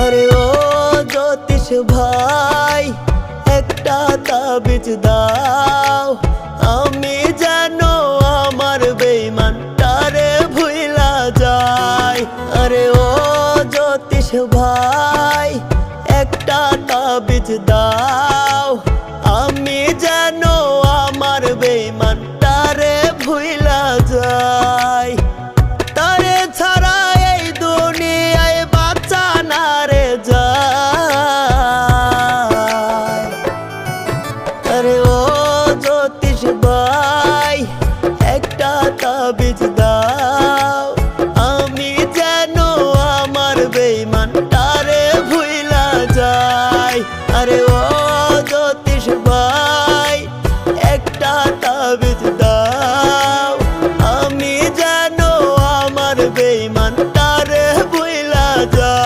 আরে ও জ্যোতিষ ভাই একটা তাবিজ দাও, আমি যেন আমার বেঈমানটারে ভুইলা যাই। আরে ও জ্যোতিষ ভাই একটা তাবিজ দাও, আমি যেন আমার বেঈমানটারে ভুইলা যাই। তারে ছাড়া এই দুনিয়ায় বাঁচা না রে যায়। আরে ও জ্যোতিষ ভাই একটা তাবিজ দাও, আমি যেন আমার বেঈমান